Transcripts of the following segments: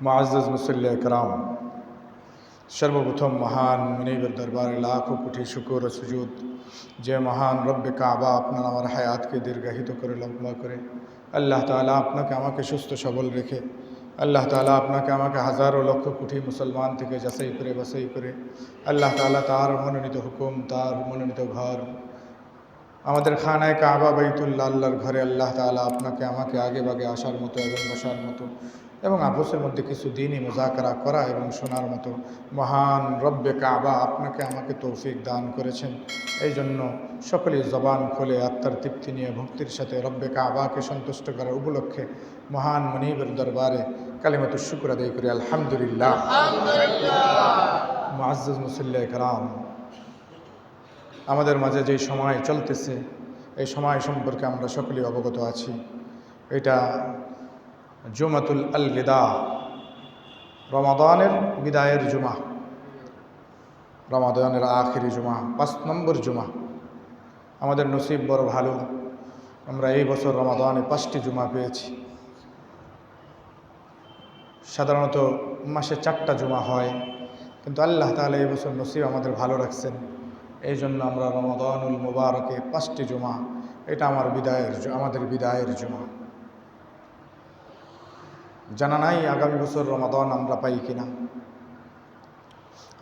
মুআজ্জাজ মুসল্লি একরাম, সর্বপ্রথম মহান মুনিবের দরবারে লাখো কোটি শুকর ও সুজুদ, যে মহান রব্বে কাবা আপনার আমার হায়াতকে দীর্ঘায়িত করে লম্বা করে আল্লাহ তাআলা আপনাকে আমাকে সুস্থ সবল রেখে আল্লাহ তাআলা আপনাকে আমাকে হাজারো লক্ষ কোটি মুসলমান থেকে যাচাই করে বাছাই করে আল্লাহ তাআলা তার মনোনীত হুকুম, তার মনোনীত ঘর আমাদের খানায় কাবা বাইতুল্লাহ আল্লাহর ঘরে আল্লাহ তাআলা আপনাকে আমাকে আগে বাগে আসার মতো এবং বসার মতো এবং আপসের মধ্যে কিছু দিনই মুজাকারা করা এবং শোনার মতো মহান রব্বে কাবা আপনাকে আমাকে তৌফিক দান করেছেন। এই জন্য সকলেই জবান খুলে আত্মার তৃপ্তি নিয়ে ভক্তির সাথে রব্বে কাবাকে সন্তুষ্ট করার উপলক্ষে মহান মুনিবের দরবারে কালিমাতুশ শুকর আদায় করি আলহামদুলিল্লাহ। মুআজ্জাজ মুসল্লি একরাম, আমাদের মাঝে যেই সময় চলতেছে এই সময় সম্পর্কে আমরা সকলেই অবগত আছি। এটা জুমাতুল আল বিদা, রমাদানের বিদায়ের জুমা, রমাদানের আখিরি জুমা, 5 নম্বর জুমা। আমাদের নসিব বড় ভালো, আমরা এই বছর রমাদানে 5টি জুমা পেয়েছি। সাধারণত মাসে 4টা জুমা হয়, কিন্তু আল্লাহ তাআলা এই বছর নসিব আমাদের ভালো রাখছেন। এই জন্য আমরা রমাদানুল মুবারকে 5টি জুমা, এটা আমাদের বিদায়ের জুমা। জানা নাই আগামী বছর রমাদান আমরা পাই কিনা,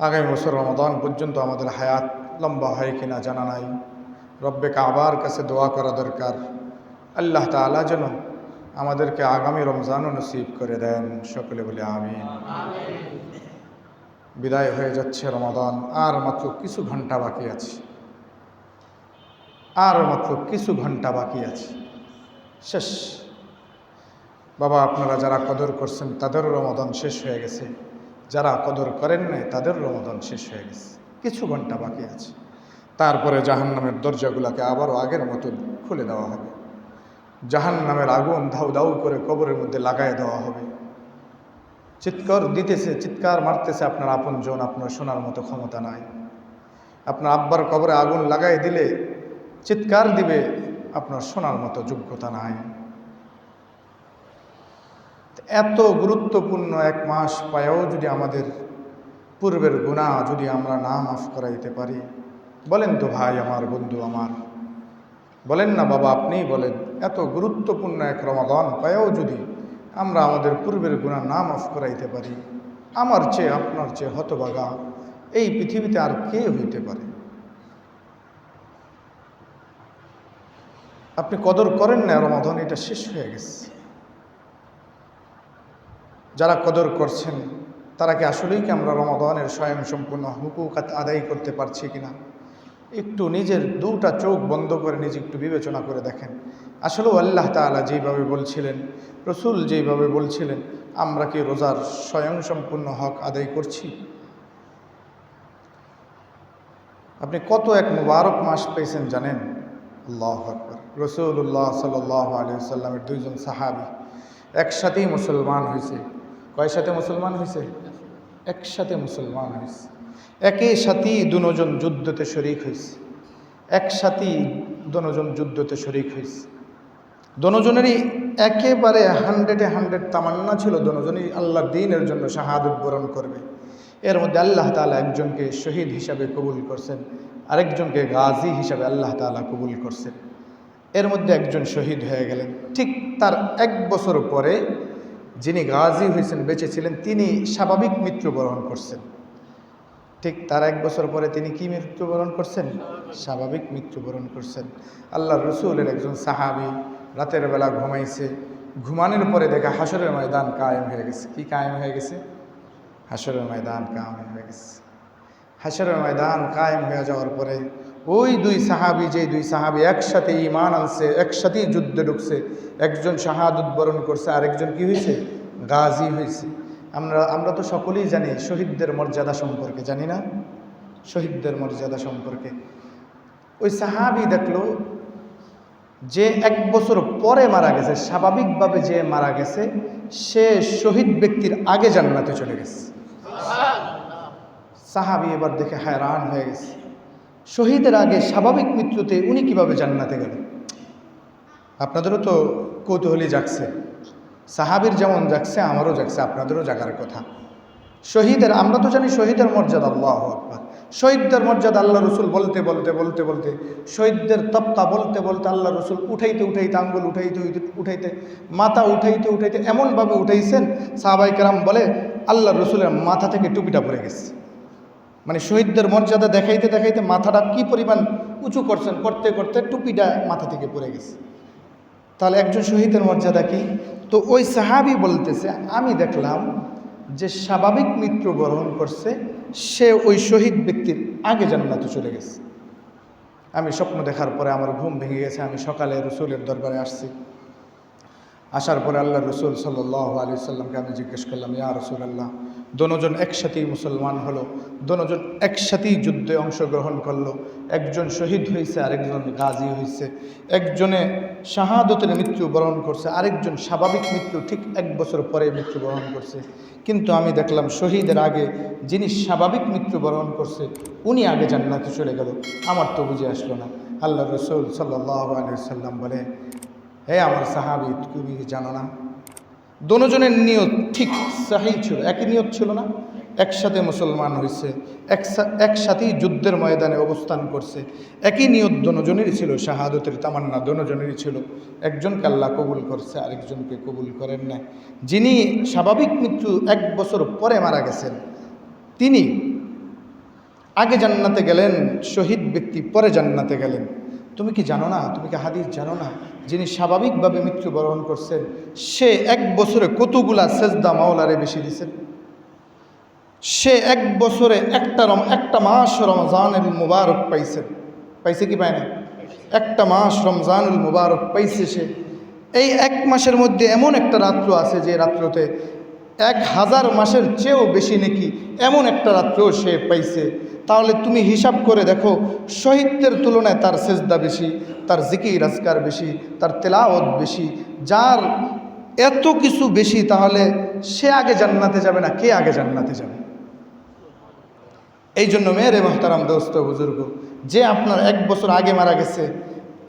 আগামী বছর রমাদান পর্যন্ত আমাদের হায়াত লম্বা হয় কিনা জানা নাই। রব্বে কাবার কাছে দোয়া করা দরকার, আল্লাহ তাআলা যেন আমাদেরকে আগামী রমজানও নসিব করে দেন। সকলে বলে আমিন। বিদায় হয়ে যাচ্ছে রমাদান, আর মাত্র কিছু ঘন্টা বাকি আছে, আর মাত্র কিছু ঘন্টা বাকি আছে, শেষ। বাবা, আপনারা যারা কদর করছেন তাদেরও রমাদান শেষ হয়ে গেছে, যারা কদর করেন নাই তাদেরও রমাদান শেষ হয়ে গেছে, কিছু ঘন্টা বাকি আছে। তারপরে জাহান্নামের দরজাগুলোকে আবারও আগের মতো খুলে দেওয়া হবে, জাহান্নামের আগুন ধাউ ধাউ করে কবরের মধ্যে লাগাই দেওয়া হবে। চিৎকার দিতেছে, চিৎকার মারতেছে আপনার আপনজন, আপনার শোনার মতো ক্ষমতা নাই। আপনার আব্বার কবরে আগুন লাগাই দিলে চিৎকার দিবে, আপনার শোনার মতো যোগ্যতা নাই। এত গুরুত্বপূর্ণ 1 মাস পায়েও যদি আমাদের পূর্বের গুনাহ যদি আমরা না মাফ করাইতে পারি, বলেন তো ভাই আমার, বন্ধু আমার, বলেন না বাবা, আপনিই বলেন, এত গুরুত্বপূর্ণ 1 রমাদান পায়েও যদি আমরা আমাদের পূর্বের গুনাহ না মাফ করাইতে পারি, আমার চেয়ে আপনার চেয়ে হতভাগা এই পৃথিবীতে আর কে হইতে পারে? আপনি কদর করেন না, রমাদান এটা শেষ হয়ে গেছে। যারা কদর করছেন তারা কি আসলেই কি আমরা রমাদানের স্বয়ংসম্পূর্ণ হুকুক আদায় করতে পারছি কিনা? একটু নিজের 2টা চোখ বন্ধ করে নিজে একটু বিবেচনা করে দেখেন। আসলেও আল্লাহ তাআলা যেইভাবে বলছিলেন, রসুল যেইভাবে বলছিলেন, আমরা কি রোজার স্বয়ংসম্পূর্ণ হক আদায় করছি? আপনি কত 1 মুবারক মাস পেয়েছেন জানেন? আল্লাহু আকবার। রাসূলুল্লাহ সাল্লাল্লাহু আলাইহি ওয়াসাল্লামের 2 জন সাহাবী একসাথেই মুসলমান হয়েছে। কয় সাথে মুসলমান হয়েছে? একসাথে মুসলমান হয়েছে, একই সাথেই দুজন যুদ্ধতে শরীক হয়েছে, একসাথেই দুজন যুদ্ধতে শরীক হয়েছে। দুজনেরই একেবারে 100 তামান্না ছিল, দুজনই আল্লাহর দ্বীনের জন্য শাহাদাত বরণ করবে। এর মধ্যে আল্লাহ তাআলা একজনকে শহীদ হিসাবে কবুল করছেন, আরেকজনকে গাজী হিসাবে আল্লাহ তাআলা কবুল করছেন। এর মধ্যে একজন শহীদ হয়ে গেলেন। ঠিক তার 1 বছর পরে যিনি গাজী হয়েছেন, বেঁচে ছিলেন, তিনি স্বাভাবিক মৃত্যুবরণ করছেন। ঠিক তার 1 বছর পরে তিনি কি মৃত্যুবরণ করছেন? স্বাভাবিক মৃত্যুবরণ করছেন। আল্লাহর রাসূলের একজন সাহাবী রাতের বেলা ঘুমাইছে, ঘুমানোর পরে দেখা হাসরের ময়দান কায়েম হয়ে গেছে। কি কায়েম হয়ে গেছে? হাসরের ময়দান কায়েম হয়ে গেছে। হাসরের ময়দান কায়েম হয়ে যাওয়ার পরে ওই 2 সাহাবী, যে 2 সাহাবী একসাথে ঈমান আনছে, একসাথেই যুদ্ধে ঢুকছে, একজন শাহাদাত বরণ করছে, আরেকজন কি হয়েছে? গাজী হয়েছে। আমরা তো সকলেই জানি শহীদদের মর্যাদা সম্পর্কে, জানি না? শহীদদের মর্যাদা সম্পর্কে। ওই সাহাবী দেখলো যে 1 বছর পরে মারা গেছে, স্বাভাবিকভাবে যে মারা গেছে সে শহীদ ব্যক্তির আগে জান্নাতে চলে গেছে। সাহাবী এবার দেখে হায়রান হয়ে গেছে, শহীদের আগে স্বাভাবিক মৃত্যুতে উনি কিভাবে জান্নাতে গেলেন? আপনাদেরও তো কৌতূহলী জাগছে, সাহাবীর যেমন জাগছে আমারও জাগছে, আপনাদেরও জাগার কথা। শহীদের, আমরা তো জানি শহীদের মর্যাদা, আল্লাহু আকবার। শহীদদের মর্যাদা আল্লাহ রসুল বলতে বলতে বলতে বলতে, শহীদদের তবকা বলতে বলতে আল্লাহ রসুল উঠাইতে উঠাইতে, আঙ্গুল উঠাইতে উঠাইতে, মাথা উঠাইতে উঠাইতে এমনভাবে উঠাইছেন, সাহাবায়ে কেরাম বলে আল্লাহ রসুলের মাথা থেকে টুপিটা পড়ে গেছে। মানে শহীদদের মর্যাদা দেখাইতে দেখাইতে মাথাটা কি পরিমাণ উঁচু করছেন, করতে করতে টুপিটা মাথা থেকে পড়ে গেছে। তাহলে একজন শহীদের মর্যাদা কি? তো ওই সাহাবী বলতেছে, আমি দেখলাম যে স্বাভাবিক মৃত্যুবরণ করছে, সে ওই শহীদ ব্যক্তির আগে জান্নাতে চলে গেছে। আমি স্বপ্ন দেখার পরে আমার ঘুম ভেঙে গেছে। আমি সকালে রসুলের দরবারে আসছি। আসার পরে আল্লাহ রসুল সাল্লাল্লাহু আলাইহি সাল্লামকে আমি জিজ্ঞেস করলাম, ইয়া রাসূলুল্লাহ, দোনোজন একসাথেই মুসলমান হলো, দোনোজন একসাথেই যুদ্ধে অংশগ্রহণ করলো, একজন শহীদ হয়েছে আরেকজন গাজী হয়েছে, একজনে শাহাদতের মৃত্যুবরণ করছে, আরেকজন স্বাভাবিক মৃত্যু ঠিক 1 বছর পরে মৃত্যুবরণ করছে, কিন্তু আমি দেখলাম শহীদের আগে যিনি স্বাভাবিক মৃত্যুবরণ করছে উনি আগে জান্নাতে চলে গেল। আমার তো বুঝে আসলো না। আল্লাহ রসুল সাল্লাল্লাহু আলাইহি সাল্লাম বলে, হে আমার সাহাবী, তুমি জানো না দোনোজনের নিয়ত ঠিক সহিহ ছিল, একই নিয়ত ছিল না? একসাথে মুসলমান হয়েছে, একসাথেই যুদ্ধের ময়দানে অবস্থান করছে, একই নিয়ত দোনোজনেরই ছিল, শাহাদতের তামান্না দোনোজনেরই ছিল। একজনকে আল্লাহ কবুল করছে, আরেকজনকে কবুল করেন না। যিনি স্বাভাবিক মৃত্যু 1 বছর পরে মারা গেছেন তিনি আগে জান্নাতে গেলেন, শহীদ ব্যক্তি পরে জান্নাতে গেলেন। তুমি কি জানো না, তুমি কি হাদিস জানো না, যিনি স্বাভাবিকভাবে মৃত্যুবরণ করছেন সে 1 বছরে কতগুলা সেজদা মাওলারে বেশি দিয়েছেন? সে 1 বছরে একটা মাস রমজানুল মুবারক পাইছেন। পাইছে কি পায় না? একটা মাস রমজানুল মুবারক পাইছে সে। এই 1 মাসের মধ্যে এমন একটা রাত্র আছে যে রাত্রতে 1000 মাসের চেয়েও বেশি নাকি এমন একটা রাত্রও সে পাইছে। তাহলে তুমি হিসাব করে দেখো, শহীদদের তুলনায় তার সেজদা বেশি, তার জিকির আজকার বেশি, তার তেলাওয়াত বেশি, যার এত কিছু বেশি, তাহলে সে আগে জান্নাতে যাবে না, কে আগে জান্নাতে যাবে? এই জন্য মেরে মোহতারাম দোস্ত বুজুর্গ, যে আপনার 1 বছর আগে মারা গেছে,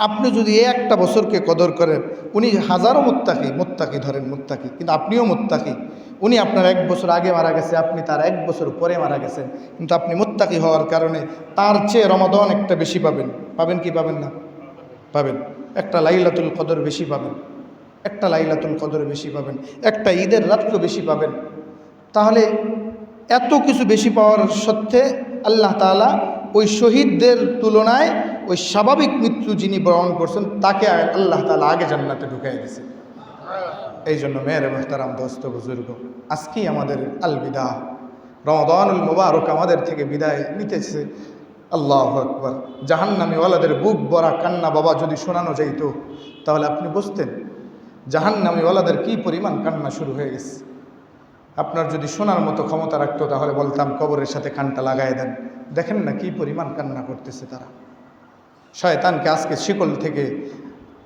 আপনি যদি এই একটা বছরকে কদর করেন, উনি হাজারো মুত্তাকি ধরেন মুত্তাকি, কিন্তু আপনিও মুত্তাকি। উনি আপনার 1 বছর আগে মারা গেছে, আপনি তার 1 বছর পরে মারা গেছেন, কিন্তু আপনি মুত্তাকি হওয়ার কারণে তার চেয়ে রমাদান একটা বেশি পাবেন। পাবেন কি পাবেন না? পাবেন। একটা লাইলাতুল কদর বেশি পাবেন, একটা লাইলাতুল কদর বেশি পাবেন, একটা ঈদের রাত্র বেশি পাবেন। তাহলে এত কিছু বেশি পাওয়ার সত্ত্বে আল্লাহ তাআলা ওই শহীদদের তুলনায় ওই স্বাভাবিক মৃত্যু যিনি বরণ করছেন তাকে আল্লাহ তাআলা আগে জান্নাতে ঢুকাই দিয়েছে। এই জন্য মেরে মুহতারাম দোস্ত বুজুর্গ, আজকেই আমাদের আলবিদা, রমাদানুল মুবারক আমাদের থেকে বিদায় নিতেছে। আল্লাহু আকবার। জাহান্নামী ওয়ালাদের বুক ভরা কান্না বাবা যদি শোনানো যাইত, তাহলে আপনি বুঝতেন জাহান্নামী ওয়ালাদের কী পরিমাণ কান্না শুরু হয়ে গেছে। আপনার যদি শোনার মতো ক্ষমতা রাখতো তাহলে বলতাম কবরের সাথে কানটা লাগাই দেন। দেখেন না কী পরিমাণ কান্না করতেছে তারা। শয়তানকে আজকে শিকল থেকে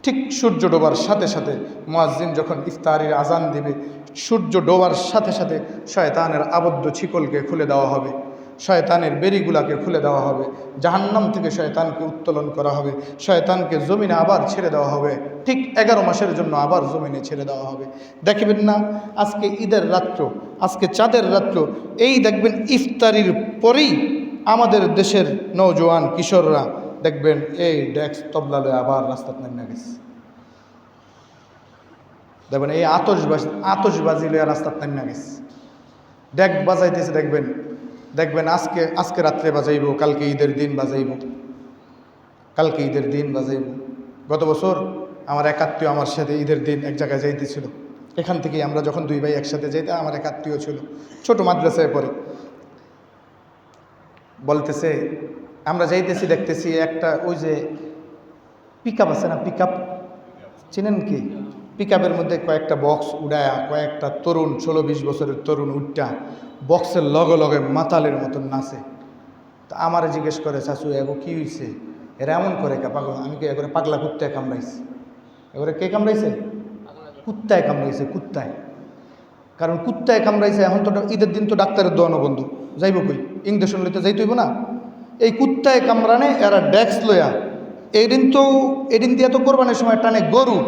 ঠিক সূর্য ডোবার সাথে সাথে, মুয়াজ্জিন যখন ইফতারের আজান দিবে, সূর্য ডোবার সাথে সাথে শয়তানের আবদ্ধ শিকলকে খুলে দেওয়া হবে, শয়তানের বেরিগুলাকে খুলে দেওয়া হবে, জাহান্নাম থেকে শয়তানকে উত্তোলন করা হবে, শয়তানকে জমিনে আবার ছেড়ে দেওয়া হবে, ঠিক 11 মাসের জন্য আবার জমিনে ছেড়ে দেওয়া হবে। দেখবেন না আজকে ঈদের রাত্র, আজকে চাঁদের রাত্র, এই দেখবেন ইফতারির পরেই আমাদের দেশের নওজোয়ান কিশোররা দেখবেন এই ডেক্স তবলালে আবার রাস্তাত নেমে গেছে। দেখবেন এই আতশবাজি লইয়া রাস্তাত নেমে গেছে, ডেক বাজাইতেছে। দেখবেন আজকে রাত্রে বাজাইব, কালকে ঈদের দিন বাজাইব, কালকে ঈদের দিন বাজাইব। গত বছর আমার এক আত্মীয় আমার সাথে ঈদের দিন এক জায়গায় যাইতেছিল। এখান থেকে আমরা যখন 2 ভাই একসাথে যাইতে, আমার এক আত্মীয় ছিল, ছোট মাদ্রাসায় পড়ে, বলতেছে আমরা যাইতেছি, দেখতেছি একটা ওই যে পিকআপ আছে না, পিকআপ চিনেন কি? পিকআপের মধ্যে কয়েকটা বক্স উড়ায়া, কয়েকটা তরুণ 16-20 বছরের তরুণ উঠটা বক্সের লগে লগে মাতালের মতন নাচে। তা আমারে জিজ্ঞেস করে, চাচু এগো কী হয়েছে, এরা এমন করে কে পাগল? আমি কি এগোরে পাগলা কুত্তায় কামড়াইছি? এগোরে কে কামড়াইছে? কুত্তায় কামড়াইছে, কুত্তায়। কারণ কুত্তায় কামড়াইছে। এখন তো ঈদের দিন তো ডাক্তারের দোয়ানো বন্ধু, যাইব কই? ইংরেশন লইতে যাইতে হইব না? এই কুত্তায় কামড়ানে এরা ডেক্স লইয়া, এদিন দিয়া তো কোরবানির সময় টানে গরু,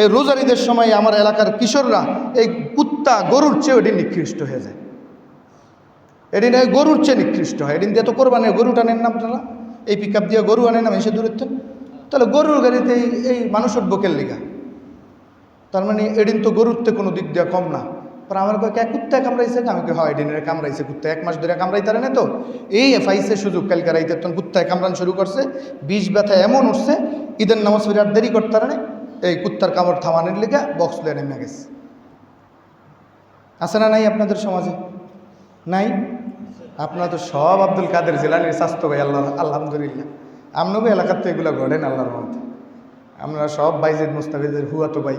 এই রোজার ঈদের সময় আমার এলাকার কিশোররা এই কুত্তা গরুর চেয়ে এটি নিকৃষ্ট হয়ে যায়। এটি নয় গরুর চেয়ে নিকৃষ্ট হয়। এদিন দিয়ে তো কোরবানি গরুটা নেন না আপনারা, এই পিক আপ দিয়ে গরু আনেন না এসে দূরের থেকে, তাহলে গরুর গাড়িতে এই মানুষের বকের লিগা, তার মানে এদিন তো গরুরতে কোনো দিক দিয়ে কম না। পর আমার কয়েক কুত্তায় কামড়াইছে, আমি কে হয় এদিনের কামড়াইছে কুত্তা 1 মাস ধরে কামড়াই তারে না, তো এই এফআইসে সুযোগ কালকে রাইতে তখন কুত্তায় কামড়ান শুরু করছে, বিষ ব্যথা এমন উঠছে ঈদের নামাজ ফিরে আর দেরি করতে পারে না, এই কুত্তার কামড় থামানোর লিগা বক্স লিয়ে নেমে গেছে। আছে না নাই আপনাদের সমাজে? নাই? আপনারা তো সব আব্দুল কাদের জিলানীর স্বাস্থ্য ভাই, আল্লাহ আলহামদুলিল্লাহ। আমনগো এলাকার তো এগুলো ঘটেন আল্লাহর মধ্যে। আমরা সব বাইজেদ মুস্তাফিজের হুয়াতো ভাই,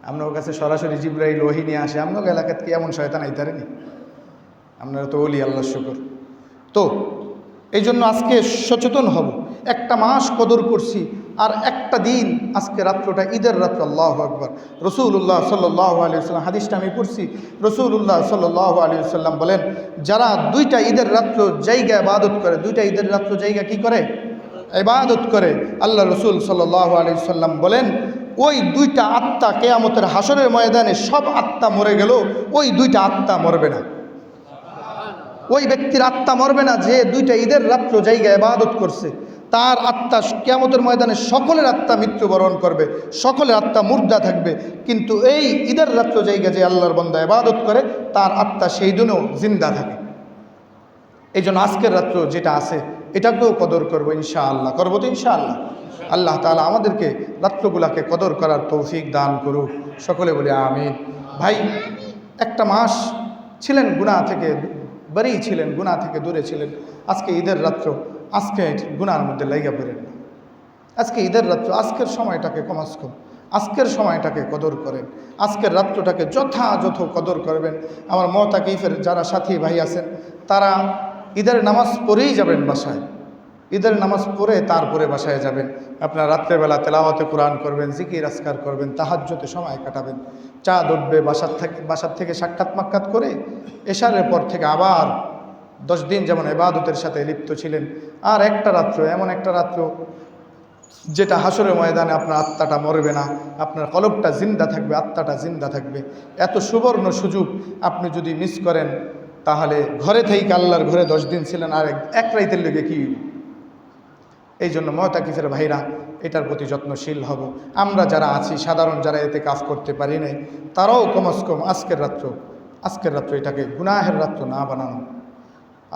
আপনার কাছে সরাসরি জিব্রাইল ওহী নিয়ে আসে। আপনাকে এলাকাত কি এমন শয়তান আইতারেনি? আপনারা তো ওলি, আল্লাহ শুকর। তো এই জন্য আজকে সচেতন হব। একটা মাস কদর করছি, আর একটা দিন, আজকে রাত্রটা ঈদের রাত্র। আল্লাহু আকবার। রসুল্লাহ সাল্লাল্লাহু আলাইহি ওয়াসাল্লাম, হাদিসটা আমি পড়ছি, রসুল্লাহ সাল্লাল্লাহু আলাইহি ওয়াসাল্লাম বলেন, যারা 2টা ঈদের রাত্র জায়গা ইবাদত করে, 2টা ঈদের রাত্র জায়গা কি করে? ইবাদত করে। আল্লাহ রসুল সাল্লাল্লাহু আলাইহি ওয়াসাল্লাম বলেন, ওই 2টা আত্মা কিয়ামতের হাসরের ময়দানে, সব আত্মা মরে গেল, ওই 2টা আত্মা মরবে না। ওই ব্যক্তির আত্মা মরবে না যে 2টা ঈদের রাত্র জায়গা ইবাদত করছে। তার আত্মা কিয়ামতের ময়দানে সকলের আত্মা মৃত্যুবরণ করবে, সকলের আত্মা মুর্দা থাকবে, কিন্তু এই ঈদের রাত্র জায়গা যে আল্লাহর বান্দা ইবাদত করে, তার আত্মা সেই দিনও জিন্দা থাকে। এই জন্য আজকের রাত্র যেটা আছে এটাকেও কদর করবো ইনশাআল্লাহ। করবো তো ইনশাআল্লাহ? আল্লাহ তাআলা আমাদেরকে রাত্রগুলাকে কদর করার তৌফিক দান করুক। সকলে বলি আমিন। ভাই, একটা মাস ছিলেন গুনাহ থেকে বাড়ি ছিলেন, গুনাহ থেকে দূরে ছিলেন। আজকে ঈদের রাত্র, আজকে গুনার মধ্যে লাইগা পড়েন না। আজকে ঈদের রাত্র, আজকের সময়টাকে কমাস কম, আজকের সময়টাকে কদর করেন, আজকের রাত্রটাকে যথাযথ কদর করবেন। আমার মুতাকিফের যারা সাথী ভাই আছেন, তারা ঈদের নামাজ পড়েই যাবেন বাসায়। ঈদের নামাজ পড়ে তারপরে বাসায় যাবেন। আপনার রাত্রেবেলা তেলাওয়াতে কোরআন করবেন, জিকির আজকার করবেন, তাহাজ্জুদে সময় কাটাবেন। চাঁদ উঠবে, বাসার থেকে সাক্ষাৎ মাক্ষাৎ করে এশারের পর থেকে আবার 10 দিন যেমন ইবাদতের সাথে লিপ্ত ছিলেন, আর একটা রাত্র, এমন একটা রাত্র যেটা হাসরের ময়দানে আপনার আত্মাটা মরবে না, আপনার কলবটা জিন্দা থাকবে, আত্মাটা জিন্দা থাকবে। এত সুবর্ণ সুযোগ আপনি যদি মিস করেন, তাহলে ঘরে থেকে আল্লাহর ঘরে 10 দিন ছিলেন, আর এক রাইতের লেগে কি? এই জন্য মুতাকিফের ভাইরা, এটার প্রতি যত্নশীল হব। আমরা যারা আছি, সাধারণ যারা এতে কাজ করতে পারি নাই, তারাও কমস কম আজকের রাত্র এটাকে গুনাহের রাত্র না বানানো।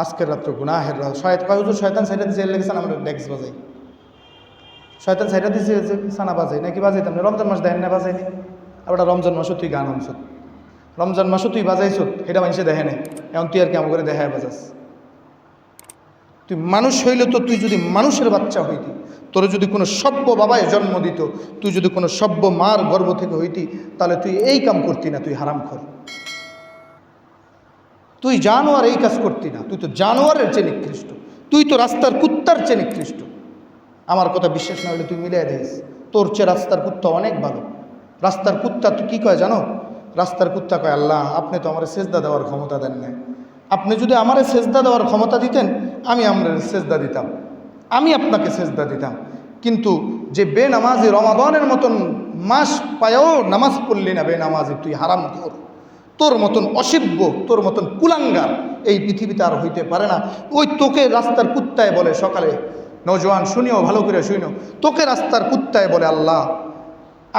আজকের রাত্র গুনাহের রাত্র। শয়তান সাইডা দিয়েছে, এর লেগেছেন আমরা ডেক্স বাজাই। শয়তান সাইডা দিয়েছে সানা বাজাই, নাকি বাজাইতাম না? রমজান মাস দেন না বাজাইনি? আবার রমজান মাসও তুই গান আনছ, রমজান মাসও তুই বাজাইছ, এটা মানুষে দেখে নেই। এখন তুই আর কেমন করে দেখায় বাজাস? তুই মানুষ হইলে তো, তুই যদি মানুষের বাচ্চা হইতি, তোর যদি কোনো সভ্য বাবায় জন্ম দিত, তুই যদি কোনো সভ্য মার গর্ভ থেকে হইতি, তাহলে তুই এই কাম করতি না। তুই হারামখোর, তুই জানোয়ার, এই কাজ করতি না। তুই তো জানোয়ারের চেয়ে নিকৃষ্ট, তুই তো রাস্তার কুত্তার চেয়ে নিকৃষ্ট। আমার কথা বিশ্বাস না হলে তুই মিলিয়ে দিস, তোর চেয়ে রাস্তার কুত্তা অনেক ভালো। রাস্তার কুত্তা তুই কী কয় জানো? রাস্তার কুত্তা কয়, আল্লাহ আপনি তো আমার সেজদা দেওয়ার ক্ষমতা দেন না। আপনি যদি আমারে সেজদা দেওয়ার ক্ষমতা দিতেন, আমি আপনার সেজদা দিতাম, আমি আপনাকে সেজদা দিতাম। কিন্তু যে বেনামাজি, রমাদানের মতন মাস পায়েও নামাজ পড়লি না, বেনামাজি, তুই হারামখোর। তোর মতন অসিব্য, তোর মতন কুলাঙ্গার এই পৃথিবীতে আর হইতে পারে না। ওই তোকে রাস্তার কুত্তায় বলে, সকালে নওজোয়ান শুনিও, ভালো করে শুনো, তোকে রাস্তার কুত্তায় বলে, আল্লাহ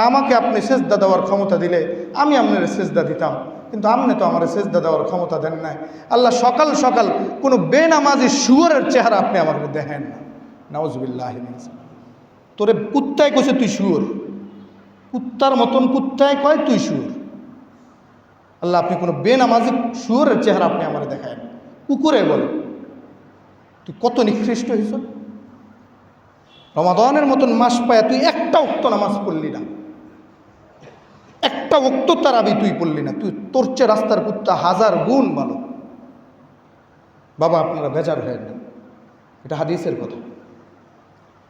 আমাকে আপনি সেজদা দেওয়ার ক্ষমতা দিলে আমি আপনার সেজদা দিতাম, কিন্তু আপনি তো আমার সেজদা দেওয়ার ক্ষমতা দেন নাই। আল্লাহ সকাল সকাল কোনো বেনামাজি শুয়োরের চেহারা আপনি আমাকে দেখেন না। নাউজুবিল্লাহ। তোরে কুত্তায় কইছে তুই শুয়োর, কুত্তার মতন কুত্তায় কয় তুই শুয়োর। আল্লাহ আপনি কোনো বেনামাজি শুয়োরের চেহারা আপনি আমার দেখায় না। কুকুরে বলে, তুই কত নিকৃষ্ট হইছ। রমাদানের মতন মাস পায় তুই একটা ওয়াক্ত নামাজ পড়লি না, একটা ওয়াক্ত তারাবি তুই পড়লি না। তুই তোর চেয়ে রাস্তার কুত্তা 1000 গুণ ভালো। বাবা আপনারা বেজার হয়ে না, এটা হাদিসের কথা।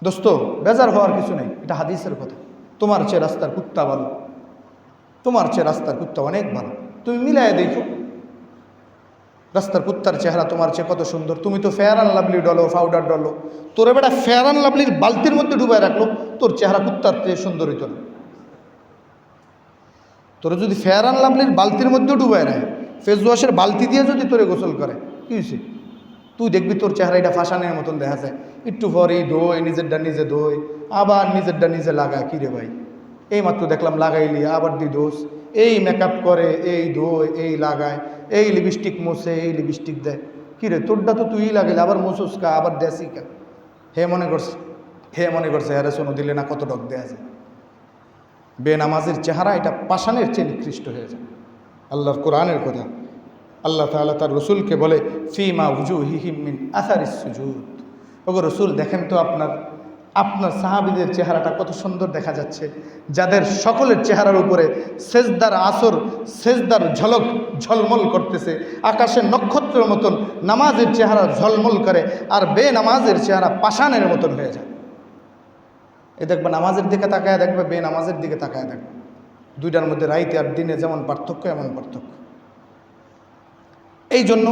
দোস্ত বেজার হওয়ার কিছু নেই, এটা হাদিসের কথা। তোমার চেয়ে রাস্তার কুত্তা ভালো, তোমার চেয়ে রাস্তার কুত্তা অনেক ভালো। তুমি মিলাই দেখো, রাস্তার কুত্তার চেহারা তোমার চেয়ে কত সুন্দর। তুমি তো ফেয়ার অ্যান্ড লাভলি ডলো, পাউডার ডলো, তোর বেটা ফেয়ার অ্যান্ড লাভলির বালতির মধ্যে ডুবাই রাখলো, তোর চেহারা কুত্তার চেয়ে সুন্দর হইত না। তোরা যদি ফেয়ার অ্যান্ড লাভলির বালতির মধ্যেও ডুবায় নেয়, ফেস ওয়াশের বালতি দিয়ে যদি তোরে গোসল করে, কী হয়েছে? তুই দেখবি তোর চেহারা এটা ফাঁসানের মতন দেখা যায়। একটু পরেই ধোয়, নিজেরটা নিজে ধোয়, আবার নিজেরটা নিজে লাগায়। কী রে ভাই, এই মাত্র দেখলাম লাগাইলি, আবার দি দোষ। এই মেকআপ করে, এই ধোয়, এই লাগায়, এই লিপস্টিক মোছে, এই লিপস্টিক দেয়। কী রে, তোরটা তো তুই লাগাইলে, আবার মোসুস কা, আবার দেশি কা। হে মনে করছে হ্যাঁ শোনো দিলে না কত ডক দেয়া যায়। বেনামাজের চেহারা এটা পাষাণের চেয়ে নিকৃষ্ট হয়ে যায়। আল্লাহর কোরআনের কথা, আল্লাহ তাআলা তার রসুলকে বলে ফিমা উজুহিহিম মিন আসারিস সুজুদ। ওগো রসুল, দেখেন তো আপনার সাহাবীদের চেহারাটা কত সুন্দর দেখা যাচ্ছে, যাদের সকলের চেহারার উপরে সেজদার আসর, সেজদার ঝলক ঝলমল করতেছে, আকাশের নক্ষত্রের মতন নামাজের চেহারা ঝলমল করে, আর বেনামাজের চেহারা পাষাণের মতন হয়ে যায়। এ দেখবে নামাজের দিকে তাকায় দেখবে, বেনামাজের দিকে তাকায় দেখবে, দুইটার মধ্যে রাইতে আর দিনে যেমন পার্থক্য এমন পার্থক্য। এই জন্য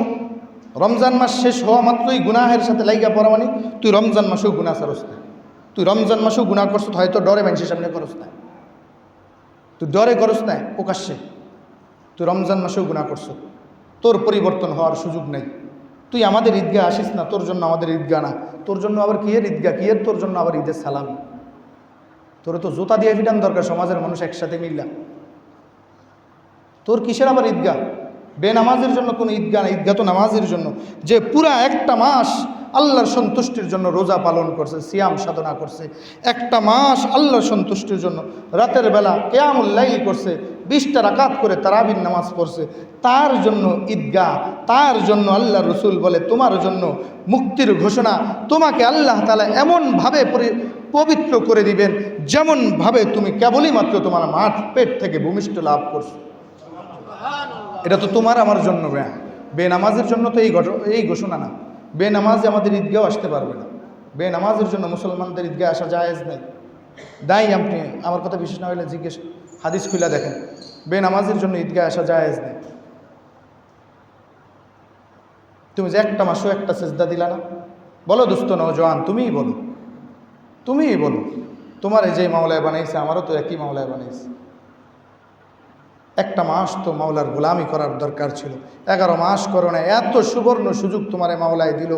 রমজান মাস শেষ হওয়া মাত্রই গুনাহের সাথে লাইগা পড়া মানে তুই রমজান মাসেও গুনাহ ছাড়স না। তুই রমজান মাসেও গুনাহ করছ, হয়তো ডরে মানুষের সামনে করস না, তুই ডরে করস না প্রকাশ্যে, তুই রমজান মাসেও গুনাহ করছ, তোর পরিবর্তন হওয়ার সুযোগ নেই। তুই আমাদের ঈদগাহ আসিস না, তোর জন্য আমাদের ঈদগাহ না, তোর জন্য আবার কিয়ের ঈদগাহ, কিয়ের তোর জন্য আবার ঈদের সালামি। তোর তো জুতা দিয়ে ফিটান দরকার সমাজের মানুষ একসাথে মিললা, তোর কিসের আবার ঈদগাহ? বেনামাজের জন্য কোনো ঈদগাহ না, ঈদগাহ তো নামাজের জন্য। যে পুরা একটা মাস আল্লাহর সন্তুষ্টির জন্য রোজা পালন করছে, সিয়াম সাধনা করছে, একটা মাস আল্লাহর সন্তুষ্টির জন্য রাতের বেলা কিয়ামুল লাইল করছে, 20টা রাকাত করে তারাবির নামাজ পড়ছে, তার জন্য ঈদগাহ, তার জন্য আল্লাহ রসুল বলে তোমার জন্য মুক্তির ঘোষণা। তোমাকে আল্লাহ তাআলা এমনভাবে পবিত্র করে দিবেন যেমনভাবে তুমি কেবলই মাত্র তোমার মাঠ পেট থেকে ভূমিষ্ঠ লাভ করছো। এটা তো তোমার আমার জন্য। বেনামাজের জন্য তো এই ঘোষণা না। বেনামাজে আমাদের ঈদগাহ আসতে পারবে না। বেনামাজের জন্য মুসলমানদের ঈদগাহ আসা জায়েজ নেই। দায়ী আপনি আমার কথা বিশেষ না হলে জিজ্ঞেস, হাদিস খুলে দেখেন, বেনামাজের জন্য ঈদগাহ আসা জায়েজ নেই। তুমি যে একটা মাসও একটা সেজদা দিলা না, বলো দোস্ত নওজোয়ান, তুমিই বলো তোমার এই যে মাওলায় বানাইছে, আমারও তো একই মাওলায় বানাইছে। একটা মাস তো মাওলার গোলামি করার দরকার ছিল, 11 মাস করো না। এত সুবর্ণ সুযোগ তোমারে মাওলায় দিল,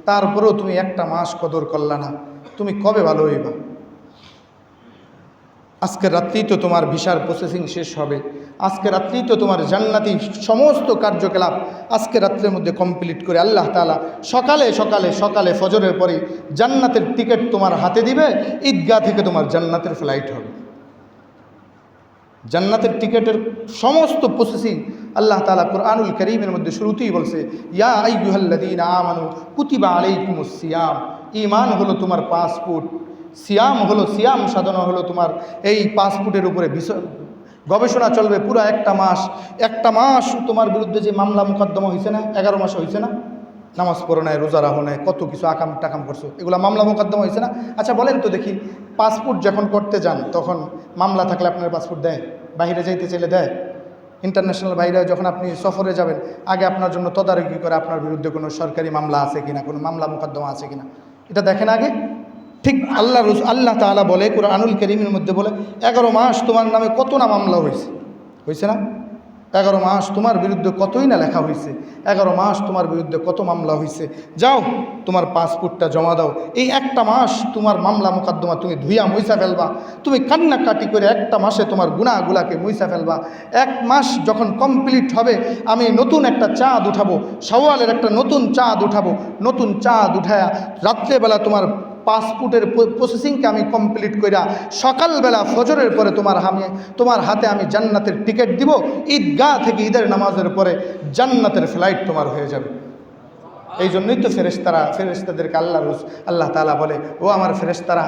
তারপরেও তুমি একটা মাস কদর করলা না। তুমি কবে ভালো হইবা? আজকে রাত্রেই তো তোমার ভিসার প্রসেসিং শেষ হবে, আজকে রাত্রেই তো তোমার জান্নাতি সমস্ত কার্যকলাপ আজকে রাত্রের মধ্যে কমপ্লিট করে আল্লাহ তাআলা সকালে সকালে সকালে ফজরের পরে জান্নাতের টিকিট তোমার হাতে দিবে। ঈদগাহ থেকে তোমার জান্নাতের ফ্লাইট হবে। জান্নাতের টিকিটের সমস্ত প্রসেসিং আল্লাহ তাআলা কুরআনুল কারীমের মধ্যে শুরুতেই বলছে, ইয়া আইয়ুহাল্লাযীনা আমানু কুতিবা আলাইকুমুস সিয়াম। ঈমান হলো তোমার পাসপোর্ট, সিয়াম হলো, সিয়াম সাধনা হলো তোমার এই পাসপোর্টের উপরে গবেষণা চলবে পুরো একটা মাস। একটা মাস তোমার বিরুদ্ধে যে মামলা মোকদ্দমা হয়েছে না, 11 মাসে হয়েছে না, নামাজ পড়ো নাই, রোজা রাখো নাই, কত কিছু আকাম টাকাম করছো, এগুলো মামলা মোকদ্দমা হয়েছে না। আচ্ছা বলেন তো দেখি, পাসপোর্ট যখন করতে যান তখন মামলা থাকলে আপনার পাসপোর্ট দেয়? বাইরে যাইতে চাইলে দেয়? ইন্টারন্যাশনাল বাইরে যখন আপনি সফরে যাবেন, আগে আপনার জন্য তদারকি করে আপনার বিরুদ্ধে কোনো সরকারি মামলা আছে কিনা, কোনো মামলা মোকদ্দমা আছে কিনা, এটা দেখেন আগে। ঠিক আল্লাহ তাআলা বলে কুরআনুল কারীমের মধ্যে বলে, 11 মাস তোমার নামে কত না মামলা হয়েছে না? 11 মাস তোমার বিরুদ্ধে কতই না লেখা হয়েছে, 11 মাস তোমার বিরুদ্ধে কত মামলা হয়েছে। যাও তোমার পাসপোর্টটা জমা দাও। এই একটা মাস তোমার মামলা মোকদ্দমা তুমি ধুইয়া মুইসা ফেলবা, তুমি কান্নাকাটি করে একটা মাসে তোমার গুনাহগুলাকে মুইসা ফেলবা। 1 মাস যখন কমপ্লিট হবে, আমি নতুন একটা চাঁদ উঠাবো, শাওয়ালের একটা নতুন চাঁদ উঠাবো। নতুন চাঁদ উঠায়া রাত্রেবেলা তোমার পাসপোর্টের প্রসেসিংকে আমি কমপ্লিট কইরা সকালবেলা ফজরের পরে তোমার হাতে আমি জান্নাতের টিকিট দিব। ঈদগাহ থেকে ঈদের নামাজের পরে জান্নাতের ফ্লাইট তোমার হয়ে যাবে। এই জন্যই তো ফেরেশতাদেরকে আল্লাহ তাআলা বলে, ও আমার ফেরেশতারা,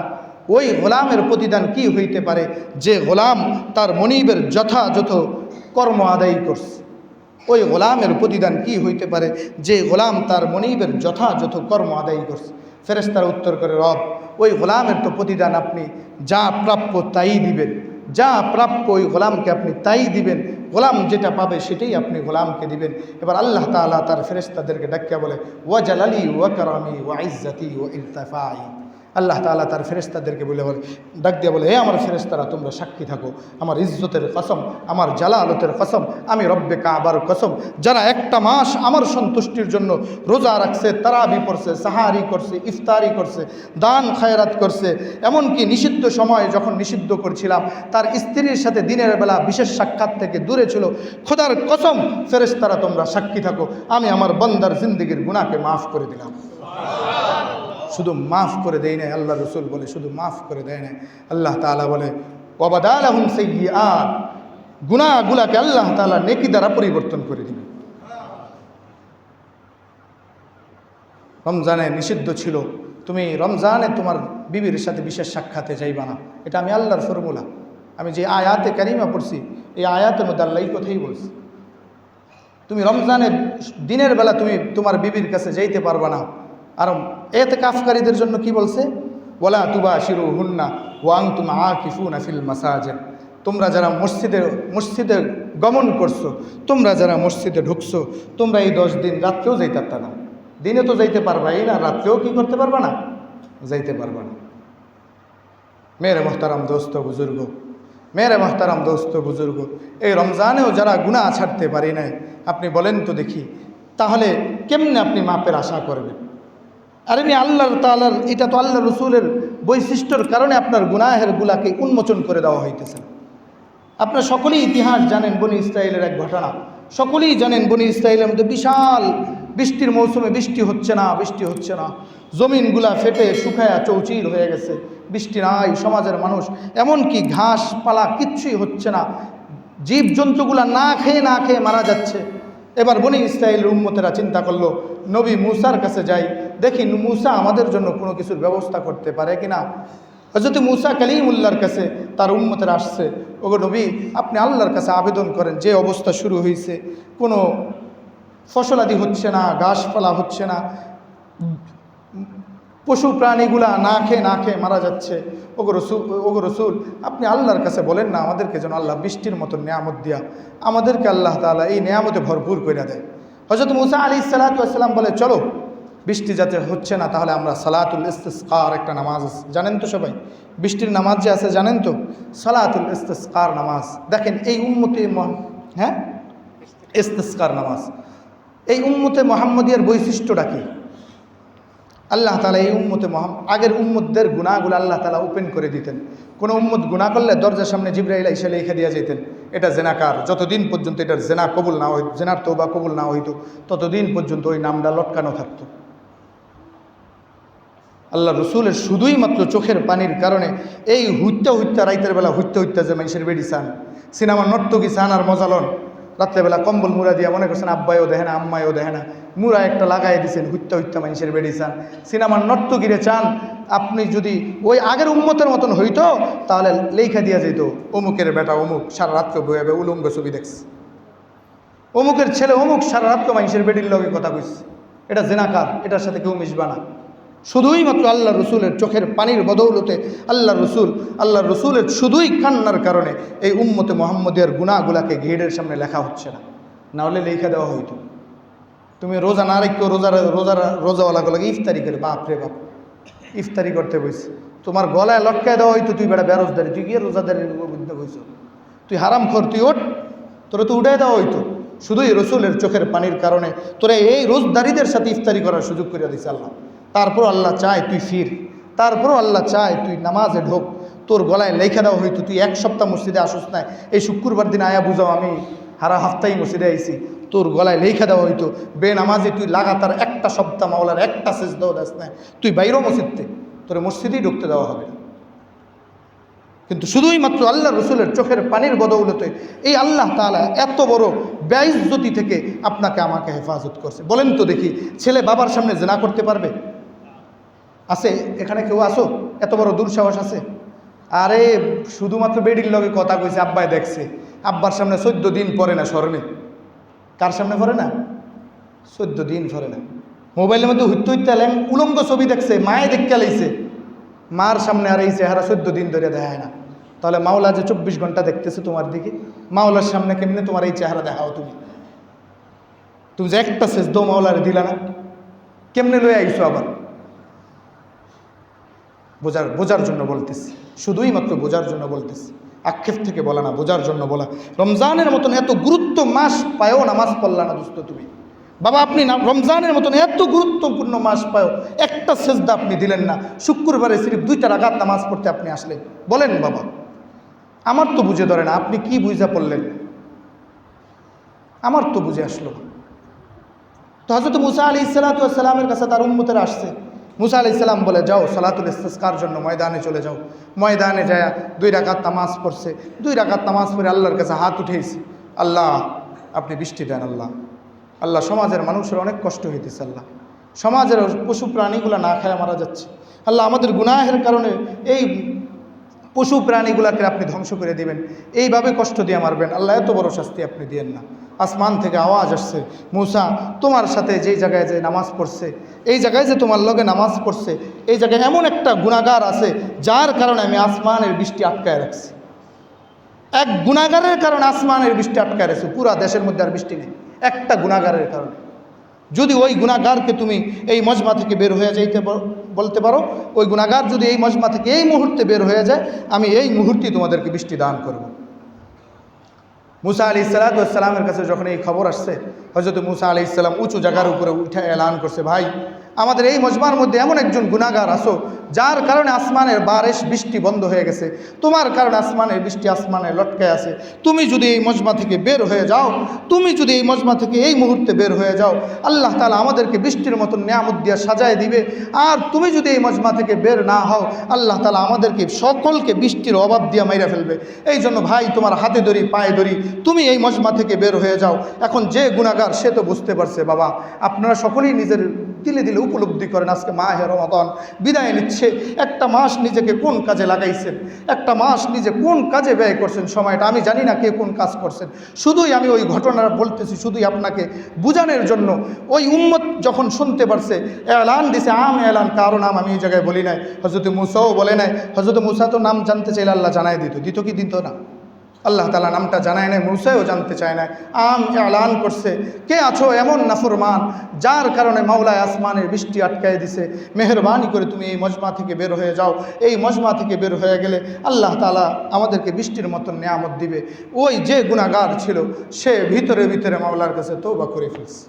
ওই গোলামের প্রতিদান কি হইতে পারে যে গোলাম তার মনিবের যথাযথ কর্ম আদায় করছে? ওই গোলামের প্রতিদান কি হইতে পারে যে গোলাম তার মনিবের যথাযথ কর্ম আদায় করছে? ফেরেশতারা উত্তর করে, রব, ওই গোলামের তো প্রতিদান আপনি যা প্রাপ্য তাই দিবেন, যা প্রাপ্য ওই গোলামকে আপনি তাই দিবেন, গোলাম যেটা পাবে সেটাই আপনি গোলামকে দিবেন। এবার আল্লাহ তাআলা তার ফেরেশতাদেরকে ডাকিয়া বলে, ওয়া জালালি ওয়া কারামি ওয়া ইজ্জতি ওয়া ইরতিফাই, আল্লাহ তাআলা তার ফেরেশতাদেরকে বলে ডাক দিয়ে বলে, হে আমার ফেরেশতারা, তোমরা সাক্ষী থাকো, আমার ইজ্জতের কসম, আমার জালালতের কসম, আমি রব্বে কাবার কসম, যারা একটা মাস আমার সন্তুষ্টির জন্য রোজা রাখছে, তারাবি পড়ছে, সাহারি করছে, ইফতারি করছে, দান খায়রাত করছে, এমনকি নিষিদ্ধ সময় যখন নিষিদ্ধ করছিলাম তার স্ত্রীর সাথে দিনের বেলা বিশেষ সাক্ষাৎ থেকে দূরে ছিল, খোদার কসম ফেরেশতারা তোমরা সাক্ষী থাকো, আমি আমার বান্দার জিন্দেগির গুনাহকে মাফ করে দিলাম। শুধু মাফ করে দেয় নাই, আল্লাহ রসুল বলে শুধু মাফ করে দেয় নাই, আল্লাহ তাআলা বলে ওয়াবাদালাহুম সাইয়্যাত, গুনাহগুলোকে আল্লাহ তাআলা নেকি দ্বারা পরিবর্তন করে দিবে। রমজানে নিষিদ্ধ ছিল, তুমি রমজানে তোমার বিবির সাথে বিশেষ সাক্ষাতে যাইবা না, এটা আমি আল্লাহর ফর্মুলা। আমি যে আয়াতে কারিমা পড়ছি এই আয়াতের মধ্যে আল্লাহ এই কথাই বলছি, তুমি রমজানের দিনের বেলা তুমি তোমার বিবির কাছে যাইতে পারবা না। আর ইতিকাফকারীদের জন্য কি বলছে, ওয়ালা তুবাশিরুহুন্না ওয়া আনতুম আকিফুনা ফিল মাসাজিদ, তোমরা যারা মসজিদে গমন করছো, তোমরা যারা মসজিদে ঢুকছো, তোমরা এই 10 দিন রাত্রেও যাইতে পারতা না। দিনে তো যাইতে পারবাই না, রাত্রেও কি করতে পারবা না, যাইতে পারবা না। মেরে মোহতারাম দোস্ত বুজুর্গ, মেরে মোহতারাম দোস্ত বুজুর্গ, এই রমজানেও যারা গুনাহ ছাড়তে পারি নাই, আপনি বলেন তো দেখি, তাহলে কেমনে আপনি মাপের আশা করবেন? আর এমনি আল্লাহ তাআলার, এটা তো আল্লাহ রসুলের বৈশিষ্ট্যর কারণে আপনার গুনাহের গুলাকে উন্মোচন করে দেওয়া হইতেছে। আপনারা সকলেই ইতিহাস জানেন, বনি ইসরায়েলের এক ঘটনা সকলেই জানেন। বনি ইসরায়েলের মধ্যে বিশাল বৃষ্টির মৌসুমে বৃষ্টি হচ্ছে না, জমিনগুলা ফেটে শুকায়া চৌচির হয়ে গেছে, বৃষ্টি নাই, সমাজের মানুষ এমনকি ঘাস পালা কিচ্ছুই হচ্ছে না, জীবজন্তুগুলা না খেয়ে মারা যাচ্ছে। এবার বনি ইসরায়েলের উম্মতেরা চিন্তা করলো, নবী মূসার কাছে যাই, দেখি মূসা আমাদের জন্য কোনো কিছুর ব্যবস্থা করতে পারে কিনা। হযরত মূসা কালিমুল্লাহর কাছে তার উম্মতেরা আসছে, ওগো নবী, আপনি আল্লাহর কাছে আবেদন করেন, যে অবস্থা শুরু হয়েছে, কোনো ফসলাদি হচ্ছে না, ঘাসপালা হচ্ছে না, পশু প্রাণীগুলা না খেয়ে মারা যাচ্ছে, ওগো রসুল আপনি আল্লাহর কাছে বলেন না, আমাদেরকে যেন আল্লাহ বৃষ্টির মতো নিয়ামত দিয়া আমাদেরকে আল্লাহ তাআলা এই নিয়ামতে ভরপুর করে দেয়। হযরত মূসা আলাইহিস সালাতু ওয়াস সালাম বলে, চলো বৃষ্টি যাতে হচ্ছে না, তাহলে আমরা সালাতুল ইস্তিসকার একটা নামাজ আছে, জানেন তো সবাই বৃষ্টির নামাজ যে আছে জানেন তো, সালাতুল ইস্তিসকার নামাজ। দেখেন এই উম্মতে ইস্তিসকার নামাজ, এই উম্মতে মুহাম্মদিয়ার বৈশিষ্ট্যটা কি? আল্লাহ তাআলা এই উম্মতে আগের উম্মতদের গুনাহগুলো আল্লাহ তাআলা ওপেন করে দিতেন। কোনো উম্মত গুনাহ করলে দরজার সামনে জিবরাইল এসে লিখে দিয়ে যেতেন, এটা জেনাকার, যতদিন পর্যন্ত এটার জেনা কবুল না হইত, জেনার তওবা কবুল না হইতো, ততদিন পর্যন্ত ওই নামটা লটকানো থাকতো। আল্লাহ রসুলের শুধুই মাত্র চোখের পানির কারণে এই হুইত্যা রাইতের বেলা হুইত্যা যে মানুষের বেডি চান, সিনেমার নর্তকী চান আর মজালন, রাত্রেবেলা কম্বল মুড়া দিয়া মনে করছেন আব্বাইও দেখে না আম্মাইও দেখে না, মুড়া একটা লাগাই দিয়েছেন, হুইত্যা মানুষের বেডি চান, সিনেমার নর্তকীরে চান। আপনি যদি ওই আগের উম্মতের মতন হইতো তাহলে লেখা দিয়া যেত, অমুকের বেটা অমুক সারা রাত্রে বয়ে উলঙ্গ ছবি দেখছে, অমুকের ছেলে অমুক সারা রাত্রে মানুষের বেডির লগে কথা কইছে, এটা জেনাকার, এটার সাথে কেউ মিশবা না। শুধুই মাত্র আল্লাহ রসুলের চোখের পানির বদৌলতে আল্লাহ রসুলের শুধুই কান্নার কারণে এই উম্মতে মুহাম্মদিয়ার গুনাহগুলাকে গেটের সামনে লেখা হচ্ছে না, না হলে লেখা দেওয়া হইতো। তুমি রোজা না রেখেও রোজাওয়ালাগুলোকে ইফতারি করে, বাপ রে বাপ, ইফতারি করতে বসে তোমার গলায় লটকায় দেওয়া হইতো, তুই বেটা বেরোজদারি, তুই গিয়ে রোজাদারির বুঝতে বইছ, তুই হারাম খোর, তুই ওঠ, তোরা তো উঠাই দেওয়া হইতো। শুধুই রসুলের চোখের পানির কারণে তোরা এই রোজদারিদের সাথে ইফতারি করার সুযোগ করে দিয়েছে আল্লাহ। তারপর আল্লাহ চায় তুই ফির, তারপরও আল্লাহ চায় তুই নামাজে ঢোক, তোর গলায় লেখা দেওয়া হইতো তুই এক সপ্তাহ মসজিদে আসোস নাই, এই শুক্রবার দিন আয়া বুঝাও আমি হারা হাফতাই মসজিদে আইছি, তোর গলায় লেখা দেওয়া হইতো বেনামাজি তুই লাগাতার একটা সপ্তাহ মাওলার একটা সেজদাও দেস নাই, তুই বাইরেও মসজিদতে, তোর মসজিদেই ঢুকতে দেওয়া হবে না। কিন্তু শুধুই মাত্র আল্লাহ রসুলের চোখের পানির বদৌলতে এই আল্লাহ তাআলা এত বড় বেইজ্জতি থেকে আপনাকে আমাকে হেফাজত করছে। বলেন তো দেখি, ছেলে বাবার সামনে জিনা করতে পারবে? আছে এখানে কেউ আসো? এত বড় দুঃসাহস আছে? আরে শুধুমাত্র বেডির লগে কথা কইছে, আব্বাই দেখছে, আব্বার সামনে 14 দিন পরে না স্মরণে, কার সামনে পরে না? 14 দিন পরে না। মোবাইলের মধ্যে হুইত্যা উলঙ্গ ছবি দেখছে, মায়ে দেখতে লাইছে, মার সামনে আর এই চেহারা 14 দিন ধরে দেখায় না। তাহলে মাওলা যে 24 ঘন্টা দেখতেছে তোমার দিকে, মাওলার সামনে কেমনে তোমার এই চেহারা দেখাও? তুমি যে একটা সেজদাও মাওলারে দিলা না, কেমনে লয়ে আইছো? আবার বোঝার জন্য বলতেছি, শুধুই মাত্র বোঝার জন্য বলতেছি, আক্ষেপ থেকে বলা না, বোঝার জন্য বলা। রমজানের মতন এত গুরুত্ব মাস পায়ও নামাজ পড়লা না দোস্ত তুমি। বাবা আপনি না রমজানের মতন এত গুরুত্বপূর্ণ মাস পায়ও একটা সেজদা আপনি দিলেন না। শুক্রবারে সিরিফ 2টা রাকাত নামাজ পড়তে আপনি আসলেন। বলেন বাবা, আমার তো বুঝে ধরে না আপনি কি বুঝা পড়লেন, আমার তো বুঝে আসলো না। তো হযরত মুসা আলাইহিস সালামের কাছে তার উম্মতেরা আসছে। মুসা আলাইহিস সালাম বলে, যাও সালাতুল ইস্তিসকার জন্য ময়দানে চলে যাও। ময়দানে যায় 2 রাকাত নামাজ পড়ছে। 2 রাকাত নামাজ পড়ে আল্লাহর কাছে হাত উঠেছে, আল্লাহ আপনি বৃষ্টি দেন। আল্লাহ আল্লাহ সমাজের মানুষের অনেক কষ্ট হইতেছে, আল্লাহ সমাজের পশু প্রাণীগুলো না খায় মারা যাচ্ছে। আল্লাহ আমাদের গুনাহের কারণে এই পশু প্রাণীগুলাকে আপনি ধ্বংস করে দিবেন, এইভাবে কষ্ট দিয়ে মারবেন। আল্লাহ এত বড় শাস্তি আপনি দিয়েন না। আসমান থেকে আওয়াজ আসছে, মুসা তোমার সাথে যেই জায়গায় যে নামাজ পড়ছে, এই জায়গায় যে তোমার লগে নামাজ পড়ছে, এই জায়গায় এমন একটা গুনাহগার আছে যার কারণে আমি আসমানের বৃষ্টি আটকায় রাখছি। এক গুনাহগারের কারণে আসমানের বৃষ্টি আটকায় রাখছি, পুরা দেশের মধ্যে আর বৃষ্টি নেই, একটা গুনাহগারের কারণে। যদি ওই গুনাহগারকে তুমি এই মজমা থেকে বের হয়ে যাইতে বলতে পারো, ওই গুনাহগার যদি এই মজমা থেকে এই মুহূর্তে বের হয়ে যায়, আমি এই মুহূর্তেই তোমাদেরকে বৃষ্টি দান করব। মুসা আলাইহিস সালামের কাছে যখন এই খবর আসছে, হযরত মুসা আলাইহিস সালাম উঁচু জায়গার উপরে উঠে এলান করছে, ভাই আমাদের এই মজমার মধ্যে এমন একজন গুনাহগার আসো যার কারণে আসমানের বারিশ বৃষ্টি বন্ধ হয়ে গেছে, তোমার কারণে আসমানের বৃষ্টি আসমানে লটকে আছে। তুমি যদি এই মজমা থেকে বের হয়ে যাও, তুমি যদি এই মজমা থেকে এই মুহূর্তে বের হয়ে যাও, আল্লাহ তাআলা আমাদেরকে বৃষ্টির মতন নিয়ামত দিয়ে সাজায় দিবে। আর তুমি যদি এই মজমা থেকে বের না হও, আল্লাহ তাআলা আমাদেরকে সকলকে বৃষ্টির অভাব দিয়ে মাইরা ফেলবে। এই জন্য ভাই তোমার হাতে ধরি পায়ে ধরি, তুমি এই মজমা থেকে বের হয়ে যাও। এখন যে গুনাহগার সে তো বুঝতে পারছে। বাবা আপনারা সকলেই নিজের দিলে দিলে উপলব্ধি করেন, আজকে মাহে রমাদান বিদায় নিচ্ছে। একটা মাস নিজেকে কোন কাজে লাগাইছেন, একটা মাস নিজে কোন কাজে ব্যয় করছেন সময়টা, আমি জানি না কে কোন কাজ করছেন। শুধুই আমি ওই ঘটনাটা বলতেছি, শুধুই আপনাকে বুঝানোর জন্য। ওই উম্মত যখন শুনতে পারছে, এলান দিছে, আম এলান, কারো নাম আমি এই জায়গায় বলি নাই, হযরত মুসাও বলে নাই। হযরত মুসা তো নাম জানতে চাইলে আল্লাহ জানাই দিত কি দিত না? আল্লাহ তাআলা নামটা জানায় নাই, মুসাও জানতে চায় না। আম এলান করছে, কে আছো এমন নাফরমান যার কারণে মাওলায় আসমানের বৃষ্টি আটকায় দিছে, মেহেরবানি করে তুমি এই মজমা থেকে বের হয়ে যাও। এই মজমা থেকে বের হয়ে গেলে আল্লাহ তাআলা আমাদেরকে বৃষ্টির মতন নিয়ামত দিবে। ওই যে গুনাহগার ছিল সে ভিতরে ভিতরে মাওলার কাছে তওবা করে ফেলছে,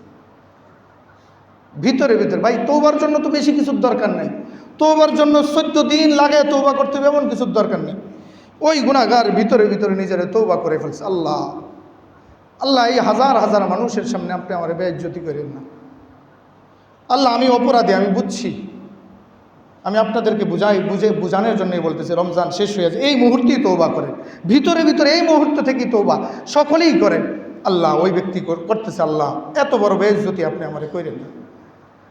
ভিতরে ভিতরে। ভাই তওবার জন্য তো বেশি কিছুর দরকার নেই, তওবার জন্য 14 দিন লাগে তওবা করতে হবে, এমন কিছুর দরকার নেই। ওই গুনাহগার ভিতরে ভিতরে নিজের তওবা করে ফেলছে। আল্লাহ আল্লাহ এই হাজার হাজার মানুষের সামনে আপনি আমার বেইজ্জতি করেন না। আল্লাহ আমি অপরাধী, আমি বুঝছি, আমি আপনাদেরকে বুঝানোর জন্যই বলতেছি। রমজান শেষ হয়ে যায়, এই মুহূর্তেই তওবা করেন, ভিতরে ভিতরে এই মুহূর্ত থেকেই তওবা সকলেই করেন। আল্লাহ ওই ব্যক্তি করতেছে, আল্লাহ এত বড় বেইজ্জতি আপনি আমারে করেন না।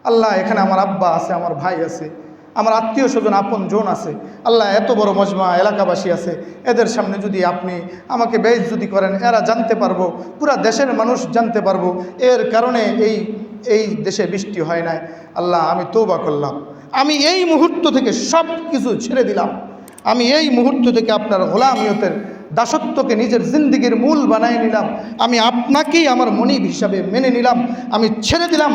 আল্লাহ এখানে আমার আব্বা আছে, আমার ভাই আছে, আমার আত্মীয় স্বজন আপন জন আছে। আল্লাহ এত বড় মজমা এলাকাবাসী আছে, এদের সামনে যদি আপনি আমাকে বেইজ্জতি করেন, এরা জানতে পারবো, পুরা দেশের মানুষ জানতে পারবো এর কারণে এই দেশে বৃষ্টি হয় নাই। আল্লাহ আমি তওবা করলাম, আমি এই মুহূর্ত থেকে সব কিছু ছেড়ে দিলাম, আমি এই মুহূর্ত থেকে আপনার গোলামিয়তের দাসত্বকে নিজের জিন্দেগির মূল বানায় নিলাম। আমি আপনাকেই আমার মনিব হিসাবে মেনে নিলাম, আমি ছেড়ে দিলাম,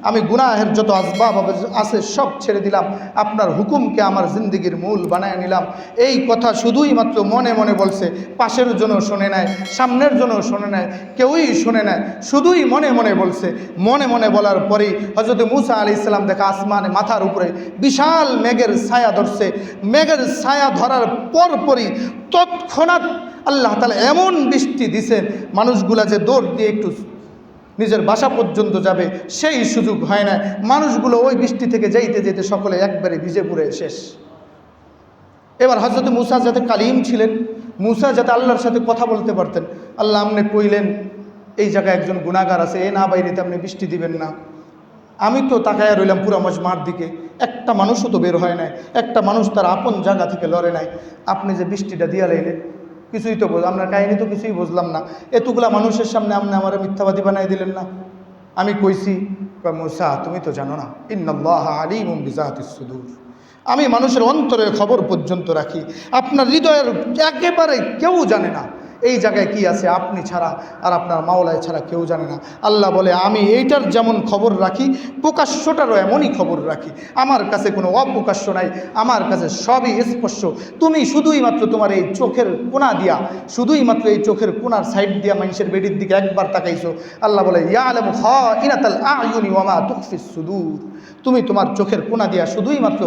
আমি গুনাহের যত আসবাব আছে সব ছেড়ে দিলাম, আপনার হুকুমকে আমার জিন্দেগির মূল বানায় নিলাম। এই কথা শুধুই মাত্র মনে মনে বলছে, পাশের জন্য শোনে নাই, সামনের জন্য শোনে নাই, কেউই শোনে নাই, শুধুই মনে মনে বলছে। মনে মনে বলার পরেই হযরত মুসা আলাইহিস সালাম দেখা আসমানে মাথার উপরে বিশাল মেঘের ছায়া ধরছে। মেঘের ছায়া ধরার পরপরই তৎক্ষণাৎ আল্লাহ তাআলা এমন বৃষ্টি দিছেন, মানুষগুলা যে দৌড় দিয়ে একটু নিজের বাসা পর্যন্ত যাবে সেই সুযোগ হয় না। মানুষগুলো ওই বৃষ্টি থেকে যাইতে যেতে সকলে একবারে ভিজে পুড়ে শেষ। এবার হযরত মুসা যাতে কালিম ছিলেন, মুসা যাতে আল্লাহর সাথে কথা বলতে পারতেন, আল্লাহ আপনি কইলেন এই জায়গায় একজন গুনাহগার আছে, এ না বাইরেতে আপনি বৃষ্টি দিবেন না। আমি তো তাকায়া রইলাম পুরো মজমার দিকে, একটা মানুষও তো বের হয় নাই, একটা মানুষ তার আপন জায়গা থেকে লড়ে নাই। আপনি যে বৃষ্টিটা দিয়া লাইলেন, কিছুই তো আপনার কাহিনী তো কিছুই বুঝলাম না। এতগুলা মানুষের সামনে আপনি আমার মিথ্যাবাদী বানাই দিলেন না। আমি কইছি, মুসা তুমি তো জানো না, ইন্নাল্লাহা আলিমুম বিযাতিস সুদূর, আমি মানুষের অন্তরের খবর পর্যন্ত রাখি, আপনার হৃদয়ের একেবারে কেউ জানে না। এই জায়গায় কি আছে আপনি ছাড়া আর আপনার মাওলায় ছাড়া কেউ জানে না। আল্লাহ বলে আমি এইটার যেমন খবর রাখি প্রকাশ্যটারও এমনই খবর রাখি। আমার কাছে কোনো অপ্রকাশ্য নাই, আমার কাছে সবই স্পষ্ট। তুমি শুধুই মাত্র তোমার এই চোখের কোণা দিয়া, শুধুই মাত্র এই চোখের কোণার সাইড দিয়া মানুষের বেডির দিকে একবার তাকাইছো। আল্লাহ বলে ইয়ালামু খাইনাতাল আয়ুনি ওয়া মা তুখফিস সুদূর। তুমি তোমার চোখের কোণা দিয়া শুধুই মাত্র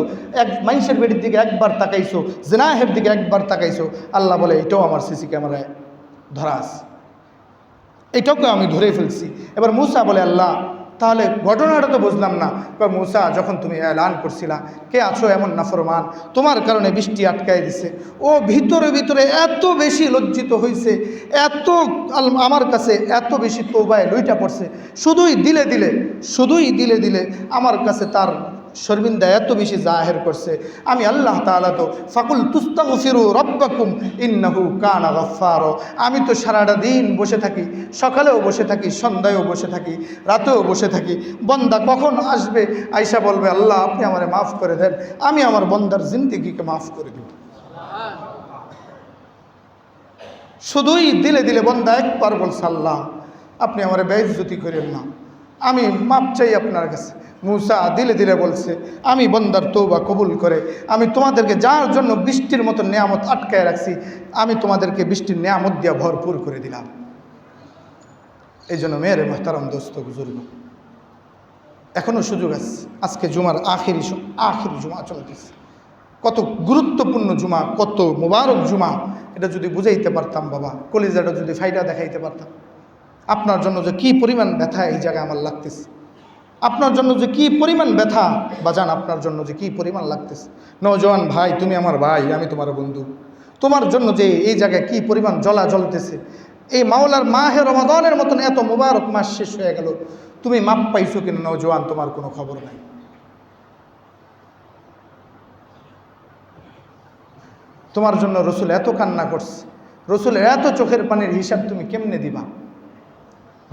মানুষের বেডির দিকে একবার তাকাইছো, জিনাহের দিকে একবার তাকাইছো। আল্লাহ বলে এটাও আমার সিসি ক্যামেরায় ধরা আছে, এটাকে আমি ধরে ফেলছি। এবার মূসা বলে আল্লাহ তাহলে ঘটনাটা তো বুঝলাম না। মূসা যখন তুমি এলান করছিলা কে আছো এমন নাফরমান, তোমার কারণে বৃষ্টি আটকায় দিছে, ও ভিতরে ভিতরে এত বেশি লজ্জিত হয়েছে, এত আমার কাছে এত বেশি তওবায় লইটা পড়ছে, শুধুই দিলে দিলে আমার কাছে তার শর্মিন্দা এত বেশি জাহের করছে। আমি আল্লাহ তাআলা তো ফাকুল তুস্তাগফিরু রাব্বাকুম ইন্নাহু কানা গাফফার। আমি তো সারাটা দিন বসে থাকি, সকালেও বসে থাকি, সন্ধ্যায়ও বসে থাকি, রাতেও বসে থাকি। বন্দা কখন আসবে, আয়েশা বলবে আল্লাহ আপনি আমারে মাফ করে দেন, আমি আমার বন্দার জিন্দেগিকে মাফ করে দিব। শুধুই দিলে বন্দা একবার বলছে আল্লাহ আপনি আমারে বেইজ্জতি করেন না, আমি মাপ চাই আপনার কাছে। মূসা দিলে বলছে আমি বন্দার তওবা কবুল করে আমি তোমাদেরকে যার জন্য বৃষ্টির মতো নেয়ামত আটকায় রাখছি, আমি তোমাদেরকে বৃষ্টির নেয়ামত দিয়া ভরপুর করে দিলাম। এই জন্য মেরে মোহতারাম দোস্ত বুজুর্গ, এখনও সুযোগ আছে। আজকে জুমার আখিরি জুমা চলতেছে, কত গুরুত্বপূর্ণ জুমা, কত মুবারক জুমা। এটা যদি বুঝাইতে পারতাম বাবা, কলিজাটা যদি ফাইদা দেখাইতে পারতাম, আপনার জন্য যে কি পরিমাণ ব্যথা এই জায়গায় আমার লাগতেছে, আপনার জন্য যে কি পরিমাণ ব্যথা বাজান, আপনার জন্য যে কি পরিমাণ লাগতেছে। নওজোয়ান ভাই তুমি আমার ভাই, আমি তোমার বন্ধু, তোমার জন্য যে এই জায়গায় কি পরিমাণ জ্বলা জ্বলতেছে। এই মাওলার মাহে রমাদানের মতন এত মুবারক মাস শেষ হয়ে গেল, তুমি মাপ পাইছো কিনা নওজোয়ান তোমার কোনো খবর নাই। তোমার জন্য রসুল এত কান্না করছে, রসুলের এত চোখের পানির হিসাব তুমি কেমনে দিবা?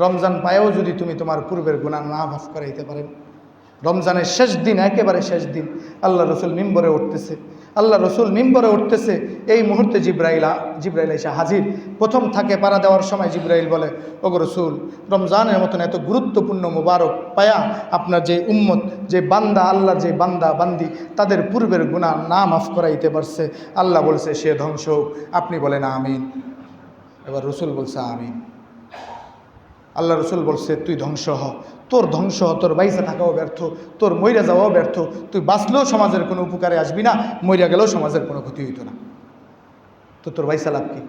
রমজান পায়েও যদি তুমি তোমার পূর্বের গুনাহ না মাফ করাইতে পারেন, রমজানের শেষ দিন, একেবারে শেষ দিন, আল্লাহ রসুল মিম্বরে উঠতেছে, এই মুহূর্তে জিব্রাইল এসে হাজির। প্রথম থাকে পাড়া দেওয়ার সময় জিব্রাইল বলে ওগো রসুল, রমজানের মতন এত গুরুত্বপূর্ণ মুবারক পায়া আপনার যে উম্মত, যে বান্দা, আল্লাহর যে বান্দা বান্দি, তাদের পূর্বের গুনাহ না মাফ করাইতে পারছে, আল্লাহ বলছে সে ধ্বংস হোক। আপনি বলেন আমিন। এবার রসুল বলছে আমিন। আল্লাহ রসুল বলছে তুই ধ্বংস হ, তোর ধ্বংস হ, তোর বাইসা থাকাও ব্যর্থ, তোর মইরা যাওয়াও ব্যর্থ, তুই বাঁচলেও সমাজের কোনো উপকারে আসবি না, মইরা গেলেও সমাজের কোনো ক্ষতি হইতো না। তো তোর বাইসা লাভ কি?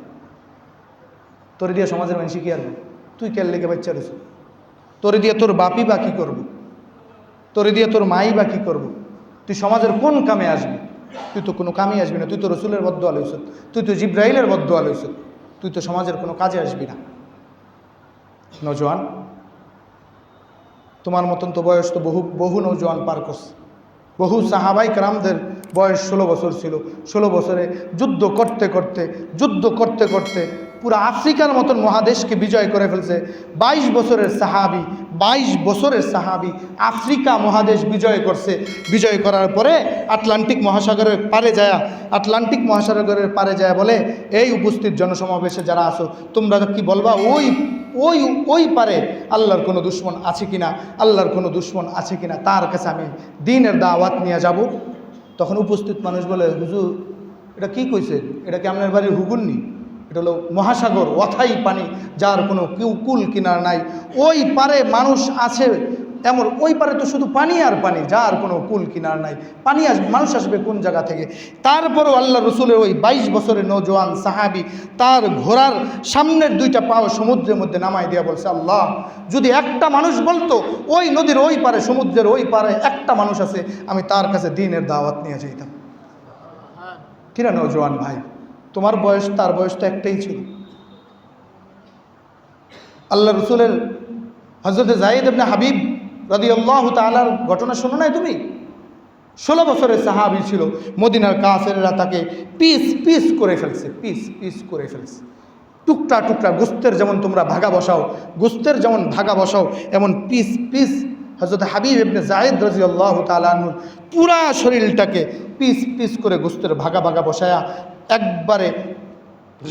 তোর দিয়ে সমাজের মানুষ কি আসবে? তুই কেন লেগে বাচ্চা রয়েছ? তোর দিয়ে তোর বাপি বা কী করবো? তোর দিয়ে তোর মাই বা কী করবো? তুই সমাজের কোন কামে আসবি? তুই তো কোনো কামে আসবি না। তুই তো রসুলের বদদুয়া লইছ, তুই তো জিব্রাইলের বদদুয়া লইছ, তুই তো সমাজের কোনো কাজে আসবি না। নওজোয়ান, তোমার মতন তো বয়স তো বহু নওজোয়ান পার করছে। বহু সাহাবাই কেরামদের বয়স 16 বছর ছিল। 16 বছরে যুদ্ধ করতে করতে পুরো আফ্রিকার মতন মহাদেশকে বিজয় করে ফেলছে। 22 বছরের সাহাবি আফ্রিকা মহাদেশ বিজয় করছে। বিজয় করার পরে আটলান্টিক মহাসাগরের পারে যায় বলে এই উপস্থিত জনসমাবেশে যারা আছো তোমরা কি বলবা, ওই পারে আল্লাহর কোনো দুশ্মন আছে কিনা, তার কাছে আমি দ্বীনের দাওয়াত নিয়ে যাব। তখন উপস্থিত মানুষ বলে হুজুর এটা কি কইছে, এটা কি আপনার বাড়ির হুগুননি? এটা হলো মহাসাগর, অথাই পানি, যার কোনো কুল কিনার নাই। ওই পারে মানুষ আছে এমন, ওই পারে তো শুধু পানি আর পানি, যার কোনো কুল কিনার নাই। মানুষ আসবে কোন জায়গা থেকে? তারপরও আল্লাহ রসুলের ওই 22 বছরের নওজোয়ান সাহাবি তার ঘোড়ার সামনের 2টা পাও সমুদ্রের মধ্যে নামাই দিয়া বলছে আল্লাহ, যদি একটা মানুষ বলতো ওই নদীর ওই পারে, সমুদ্রের ওই পারে একটা মানুষ আছে, আমি তার কাছে দ্বীনের দাওয়াত নিয়ে যাইতাম। কিরা নওজোয়ান ভাই, তোমার বয়স তার বয়স তো একটাই ছিল। আল্লাহ রসুলের হযরত যায়েদ ইবনে হাবিব রাদিয়াল্লাহু তাআলার ঘটনা শোনো নাই তুমি? 16 বছরের সাহাবী ছিল। মদিনার কাফেররা তাকে পিস করে ফেলছে, পিস করে ফেলছে, টুকরা টুকরা। গোস্তের যেমন তোমরা ভাগা বসাও, এমন পিস হযরত হাবিব ইবনে যায়েদ রাদিয়াল্লাহু তাআলা আনহুর পুরা শরীরটাকে পিস করে গোস্তের ভাগা বসায়া একবারে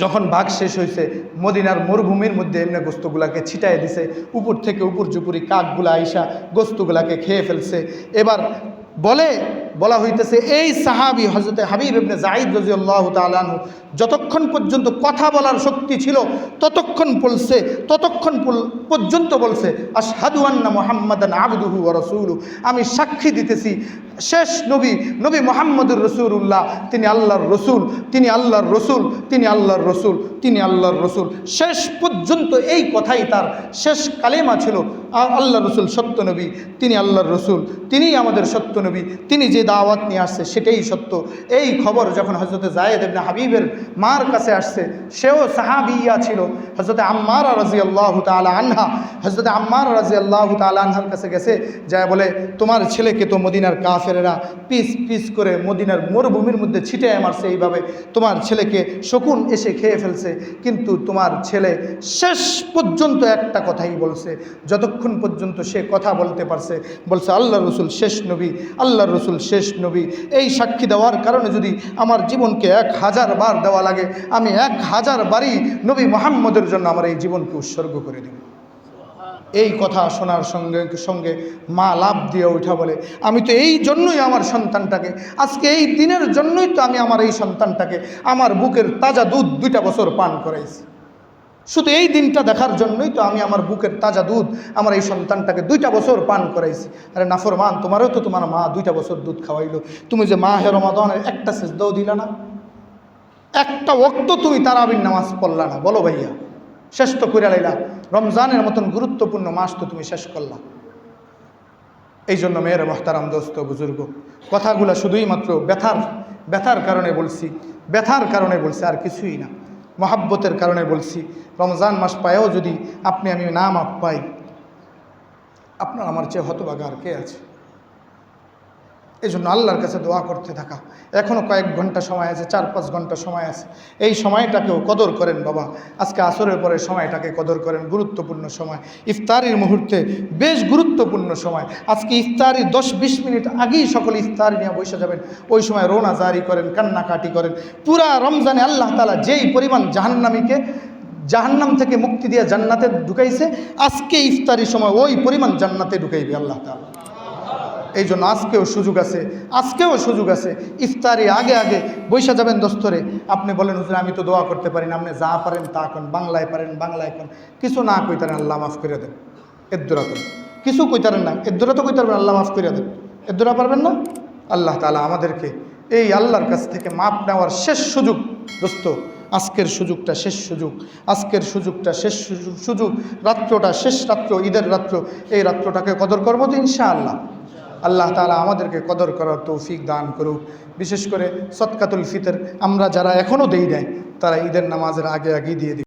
যখন ভাগ শেষ হয়েছে মদিনার মরুভূমির মধ্যে এমনি গোস্তগুলাকে ছিটাই দিছে, উপর থেকে উপর জুপুরি কাকগুলা আইসা গোস্তগুলাকে খেয়ে ফেলছে। এবার বলা হইতেছে এই সাহাবী হযরতে হাবিব ইবনে যায়েদ রাদিয়াল্লাহু তাআলা আনহু যতক্ষণ পর্যন্ত কথা বলার শক্তি ছিল ততক্ষণ পর্যন্ত বলছে আশহাদু আন্না মুহাম্মাদান আবদুহু ওয়া রাসূলুহু, আমি সাক্ষী দিতেছি শেষ নবী মুহাম্মদুর রাসূলুল্লাহ, তিনি আল্লাহর রসুল, তিনি আল্লাহর রসুল, তিনি আল্লাহর রসুল, তিনি আল্লাহর রসুল। শেষ পর্যন্ত এই কথাই তার শেষ কালেমা ছিল। আল্লাহ রসুল সত্য নবী, তিনি আল্লাহর রসুল, তিনিই আমাদের সত্য নবী, তিনি যে দাওয়াত নিয়ে আসছে সেটাই সত্য। এই খবর যখন হযরতে যায়েদ ইবনে হাবিবের মার কাছে আসছে, সেও সাহাবিয়া ছিল, হযরতে আম্মারা রাদিয়াল্লাহু তাআলা আনহা, হযরতে আম্মারা রাদিয়াল্লাহু তাআলা আনহার কাছে গেছে, যায় বলে তোমার ছেলেকে তো মদিনার কাফেরেরা পিস পিস করে মদিনার মরুভূমির মধ্যে ছিটিয়ে মারছে, এইভাবে তোমার ছেলেকে শকুন এসে খেয়ে ফেলছে, কিন্তু তোমার ছেলে শেষ পর্যন্ত একটা কথাই বলছে, যতক্ষণ পর্যন্ত সে কথা বলতে পারছে, বলছে আল্লাহ রসুল শেষ নবী, আল্লাহ রসুল শেষ নবী। এই সাক্ষী দেওয়ার কারণে যদি আমার জীবনকে 1000 বার দেওয়া লাগে, আমি 1000 বারই নবী মুহাম্মদের জন্য আমার এই জীবনকে উৎসর্গ করে দেব। এই কথা শোনার সঙ্গে সঙ্গে মা লাভ দিয়ে উঠা বলে আমি তো এই জন্যই আমার সন্তানটাকে, আজকে এই দিনের জন্যই তো আমি আমার এই সন্তানটাকে আমার বুকের তাজা দুধ 2টা বছর পান করাইছি, শুধু এই দিনটা দেখার জন্যই তো আমি আমার বুকের তাজা দুধ আমার এই সন্তানটাকে 2টা বছর পান করাইছি। আরে নাফরমান, তোমারও তো তোমার মা 2টা বছর দুধ খাওয়াইলো, তুমি যে মাহে রমাদানের একটা সিজদাও দিলা না, একটা ওয়াক্ত তুমি তারাবির নামাজ পড়লা না, বলো ভাইয়া, শেষ তো করে লাইলা, রমজানের মতন গুরুত্বপূর্ণ মাস তো তুমি শেষ করলা। এই জন্য মেয়েরা মহতারাম দোস্ত বুজুর্গ, কথাগুলো শুধুই মাত্র ব্যথার কারণে বলছি, ব্যথার কারণে বলছি, আর কিছুই না, মহাব্বতের কারণে বলছি। রমজান মাস পায়েও যদি আমি না মাপ পাই, আপনার আমার চেয়ে হতভাগা আর কে আছে? এই জন্য আল্লাহর কাছে দোয়া করতে থাকা। এখনও কয়েক ঘন্টা সময় আছে, 4-5 ঘন্টা সময় আছে, এই সময়টাকেও কদর করেন বাবা। আজকে আসরের পরে সময়টাকে কদর করেন, গুরুত্বপূর্ণ সময়, ইফতারির মুহূর্তে বেশ গুরুত্বপূর্ণ সময়। আজকে ইফতারির 10-20 মিনিট আগেই সকলে ইফতারি নিয়ে বসে যাবেন, ওই সময় রোনা জারি করেন, কান্নাকাটি করেন। পুরা রমজানে আল্লাহ তাআলা যেই পরিমাণ জাহান্নামীকে জাহান্নাম থেকে মুক্তি দিয়ে জান্নাতে ঢুকাইছে, আজকে ইফতারির সময় ওই পরিমাণ জান্নাতে ঢুকাইবে আল্লাহ তাআলা। এই জন্য আজকেও সুযোগ আছে, ইফতারি আগে বৈশা যাবেন দস্তরে। আপনি বলেন হুজুর আমি তো দোয়া করতে পারি না, আপনি যা পারেন তা করেন, বাংলায় পারেন বাংলায় করেন, কিছু না কইতারেন আল্লাহ মাফ করে দেন, এদ্দুরা করেন, কিছু কইতারেন না, এদ্দুরা তো কইতারবেন আল্লাহ মাফ করে দেন, এদ্দুরা পারবেন না। আল্লাহ তাআলা আমাদেরকে এই আল্লাহর কাছ থেকে মাপ নেওয়ার শেষ সুযোগ দোস্ত, আজকের সুযোগটা শেষ সুযোগ, আজকের সুযোগটা শেষ সুযোগ, রাত্রটা শেষ রাত্র, ঈদের রাত্র, এই রাত্রটাকে কদর করবো তো ইনশাআল্লাহ। আল্লাহ তাআলা আমাদেরকে কদর করার তৌফিক দান করুক। বিশেষ করে সদকাতুল ফিতর আমরা যারা এখনও দেই নাই, তারা ঈদের নামাজের আগেই দিয়ে দিই।